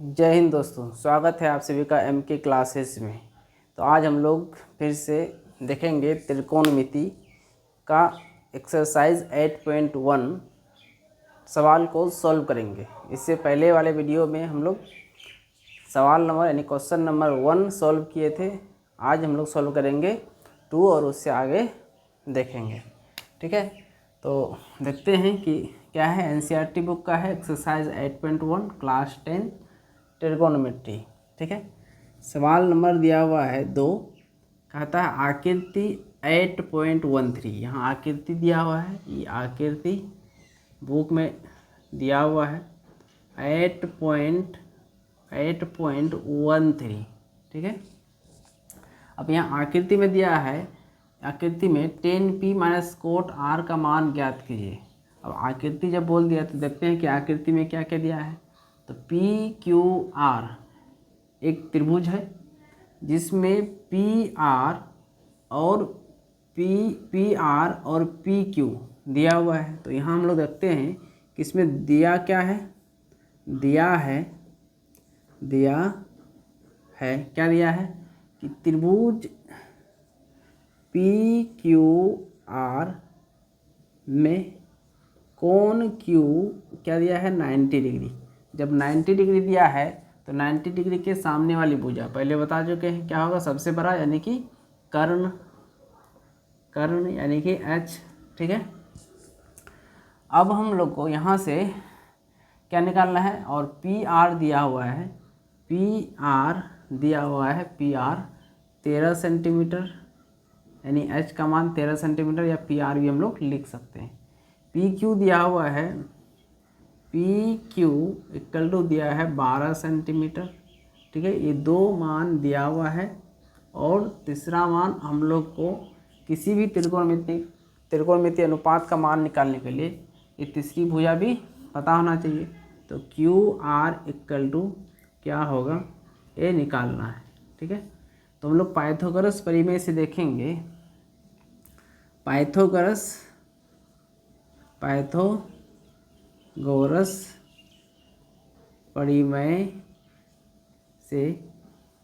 जय हिंद दोस्तों, स्वागत है आप सभी का एम के क्लासेस में। तो आज हम लोग फिर से देखेंगे त्रिकोणमिति का एक्सरसाइज 8.1 सवाल को सॉल्व करेंगे। इससे पहले वाले वीडियो में हम लोग सवाल नंबर यानी क्वेश्चन नंबर 1 सॉल्व किए थे। आज हम लोग सॉल्व करेंगे 2 और उससे आगे देखेंगे। ठीक है, तो देखते हैं कि क्या है। एनसीईआरटी बुक का है एक्सरसाइज 8.1 क्लास 10 ट्रिगोनोमेट्री। ठीक है, सवाल नंबर दिया हुआ है 2। कहता है आकृति 8.13। यहाँ आकृति दिया हुआ है, ये आकृति बुक में दिया हुआ है 8.13। ठीक है, अब यहाँ आकृति में दिया है, आकृति में 10p माइनस कोट r का मान ज्ञात कीजिए। अब आकृति जब बोल दिया तो देखते हैं कि आकृति में क्या क्या दिया है। तो पी क्यू आर एक त्रिभुज है जिसमें पी आर और पी क्यू दिया हुआ है। तो यहाँ हम लोग देखते हैं कि इसमें दिया क्या है, दिया है क्या दिया है कि त्रिभुज पी क्यू आर में कोण क्यू क्या दिया है 90 डिग्री। जब 90 डिग्री दिया है तो 90 डिग्री के सामने वाली भुजा पहले बता चुके हैं क्या होगा, सबसे बड़ा यानी कि कर्ण यानी कि H। ठीक है, अब हम लोग को यहाँ से क्या निकालना है, और पी आर दिया हुआ है, पी आर दिया हुआ है, पी आर 13 सेंटीमीटर यानी H का मान 13 सेंटीमीटर या पी आर भी हम लोग लिख सकते हैं। पी क्यू दिया हुआ है, पी क्यू इक्वल टू दिया है 12 सेंटीमीटर। ठीक है, ये दो मान दिया हुआ है और तीसरा मान हम लोग को किसी भी त्रिकोणमिति अनुपात का मान निकालने के लिए ये तीसरी भुजा भी पता होना चाहिए। तो क्यू आर इक्वल टू क्या होगा, ये निकालना है। ठीक है, तो हम लोग पाइथागोरस परिमेय से देखेंगे। पाइथागोरस परिमेय से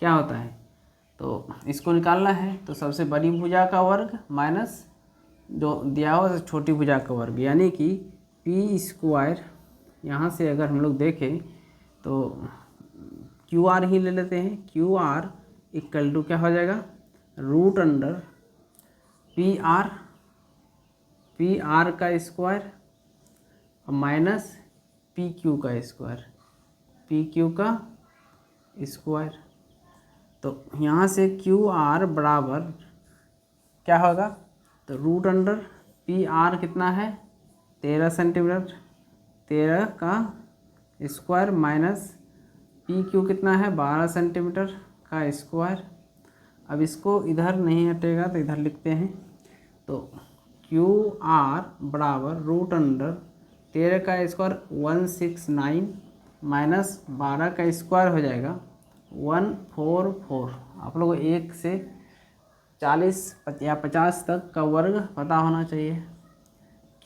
क्या होता है, तो इसको निकालना है। तो सबसे बड़ी भुजा का वर्ग माइनस जो दिया हुआ छोटी भुजा का वर्ग, यानी कि पी स्क्वायर। यहाँ से अगर हम लोग देखें तो क्यू आर ही ले लेते हैं। क्यू आर इक्वल टू क्या हो जाएगा, रूट अंडर पी आर का स्क्वायर माइनस पी क्यू का स्क्वायर। तो यहाँ से क्यू आर बराबर क्या होगा, तो रूट अंडर पी आर कितना है 13 सेंटीमीटर, 13 का स्क्वायर माइनस पी क्यू कितना है 12 सेंटीमीटर का स्क्वायर। अब इसको इधर नहीं हटेगा तो इधर लिखते हैं। तो क्यू आर बराबर रूट अंडर 13 का स्क्वायर 169 माइनस 12 का स्क्वायर हो जाएगा 144। आप लोगों को 1 से 40 या 50 तक का वर्ग पता होना चाहिए।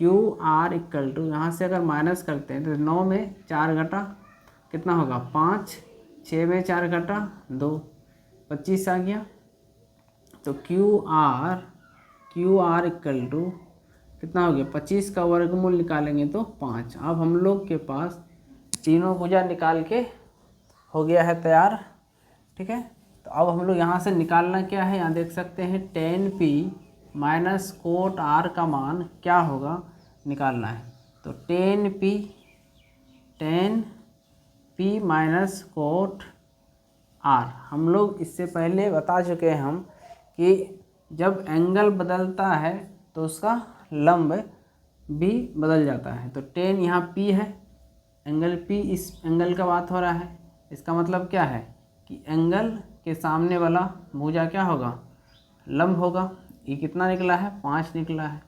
क्यू आर इक्वल टू यहाँ से अगर माइनस करते हैं तो 9 में 4 घटा कितना होगा 5, 6 में 4 घटा 2, 25 आ गया। तो क्यू आर इक्वल टू कितना हो गया 25 का वर्गमूल निकालेंगे तो 5। अब हम लोग के पास तीनों भुजा निकाल के हो गया है तैयार। ठीक है, तो अब हम लोग यहाँ से निकालना क्या है, यहाँ देख सकते हैं 10p माइनस कोट r का मान क्या होगा निकालना है। तो 10p माइनस कोट r, हम लोग इससे पहले बता चुके हैं हम कि जब एंगल बदलता है तो उसका लंब भी बदल जाता है। तो 10 यहाँ p है, एंगल p, इस एंगल का बात हो रहा है। इसका मतलब क्या है कि एंगल के सामने वाला भुजा क्या होगा, लंब होगा। ये कितना निकला है 5 निकला है।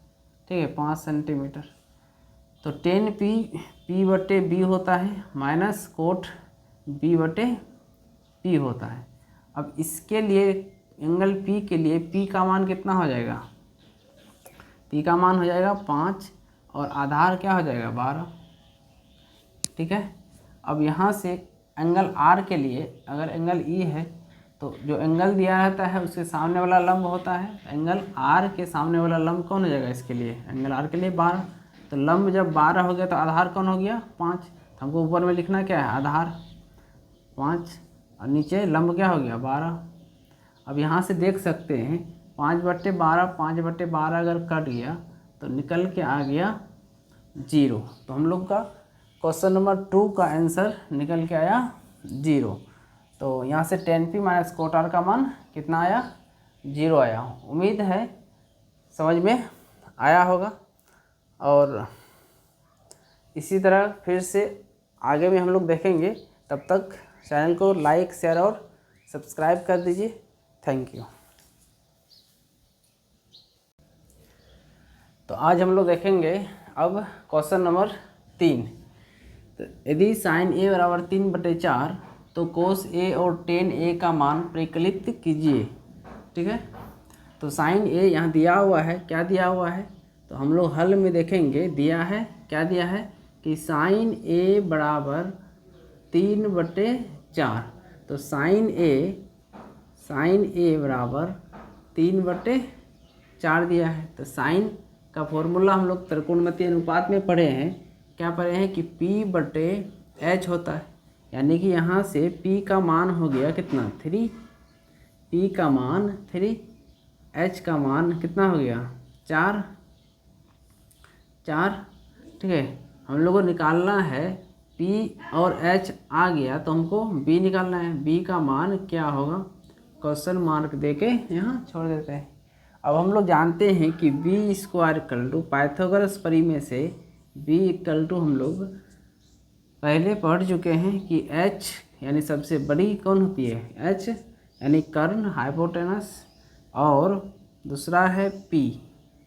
ठीक है, 5 सेंटीमीटर। तो 10p p/b होता है माइनस कोट b/p होता है। अब इसके लिए एंगल p के लिए p का मान कितना हो जाएगा, p का मान हो जाएगा 5 और आधार क्या हो जाएगा 12। ठीक है, अब यहाँ से एंगल आर के लिए अगर एंगल ई है तो जो एंगल दिया रहता है उसके सामने वाला लंब होता है। एंगल आर के सामने वाला लंब कौन हो जाएगा इसके लिए? एंगल आर के लिए 12। तो लंब जब 12 हो गया तो आधार कौन हो गया? 5। तो हमको ऊपर में लिखना क्या है? आधार 5 और नीचे लंब क्या हो गया? 12। अब यहाँ से देख सकते हैं 5/12, 5/12 अगर कट गया तो निकल के आ गया 0। तो हम लोग का क्वेश्चन नंबर 2 का आंसर निकल के आया 0। तो यहाँ से tan p minus cot r का मान कितना आया? 0 आया। उम्मीद है समझ में आया होगा। और इसी तरह फिर से आगे भी हम लोग देखेंगे। तब तक चैनल को लाइक, शेयर और सब्सक्राइब कर दीजिए। Thank you. तो आज हम लोग देखेंगे अब क्वेश्चन नंबर 3। तो यदि साइन a बराबर 3/4 तो कोस a और टेन a का मान परिकलित कीजिए। ठीक है, तो साइन a यहाँ दिया हुआ है। क्या दिया हुआ है? तो हम लोग हल में देखेंगे। दिया है, क्या दिया है कि साइन a बराबर 3/4। तो साइन a बराबर 3/4 दिया है। तो साइन का फॉर्मूला हम लोग त्रिकोणमितीय अनुपात में पढ़े हैं। क्या पढ़े हैं कि P/H होता है। यानी कि यहाँ से P का मान हो गया कितना? 3। P का मान 3, H का मान कितना हो गया? 4। ठीक है, हम लोग को निकालना है P और H आ गया तो हमको B निकालना है। B का मान क्या होगा? क्वेश्चन मार्क देके यहाँ छोड़ देते हैं। अब हम लोग जानते हैं कि B² पाइथागोरस परिमेय से B = हम लोग पहले पढ़ चुके हैं कि H यानी सबसे बड़ी कौन होती है? H यानी कर्ण, हाइपोटेनस, और दूसरा है P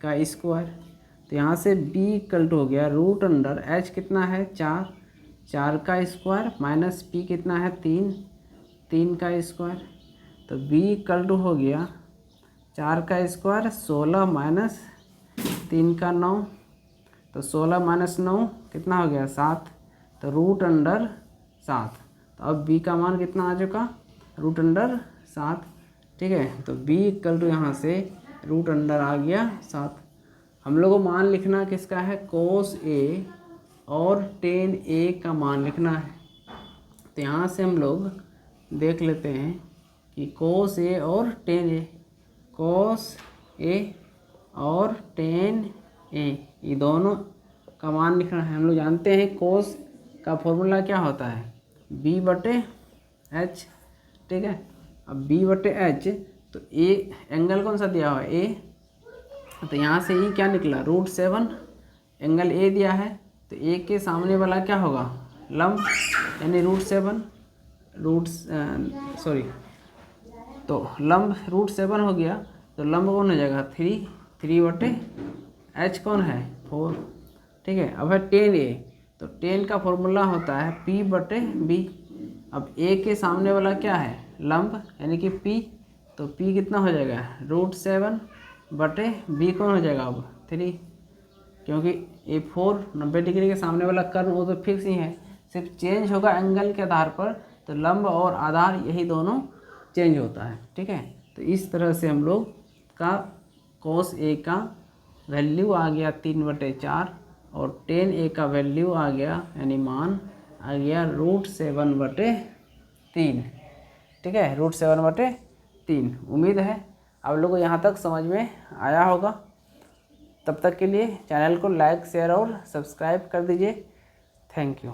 का स्क्वायर। तो यहाँ से B हो गया √H कितना है? 4 का स्क्वायर माइनस P कितना है? 3 का स्क्वायर। तो B हो गया 4 का स्क्वायर 16 माइनस 3 का 9। तो 16 माइनस 9 कितना हो गया? 7। तो √7। तो अब B का मान कितना आ चुका? √7। ठीक है, तो B यहाँ से √ आ गया 7। हम लोग को मान लिखना किसका है? कोस A और टेन A का मान लिखना है। तो यहाँ से हम लोग देख लेते हैं कि कोस A और टेन A, कोस A और टेन A ये दोनों का मान लिखना है। हम लोग जानते हैं कोस का फॉर्मूला क्या होता है? B/H। ठीक है, अब B/H तो A एंगल कौन सा दिया हुआ है? A। तो यहाँ से E क्या निकला? √7। एंगल A दिया है तो A के सामने वाला क्या होगा? लंब, यानी √7 तो लंब √7 हो गया। तो लंब कौन हो जाएगा? 3/H कौन है? 4। ठीक है, अब है टेन A। तो टेन का फॉर्मूला होता है P/B। अब A के सामने वाला क्या है? लंब, यानी कि P। तो P कितना हो जाएगा? √7/B कौन हो जाएगा? अब 3, क्योंकि A4 90 डिग्री के सामने वाला कर्व वो तो फिक्स ही है, सिर्फ चेंज होगा एंगल के आधार पर। तो लंब और आधार यही दोनों चेंज होता है। ठीक है, तो इस तरह से हम लोग का कोस A का वैल्यू आ गया 3/4 और टेन A का वैल्यू आ गया, यानी मान आ गया √7/3। ठीक है, √7/3। उम्मीद है आप लोगों को यहाँ तक समझ में आया होगा। तब तक के लिए चैनल को लाइक, शेयर और सब्सक्राइब कर दीजिए। Thank you.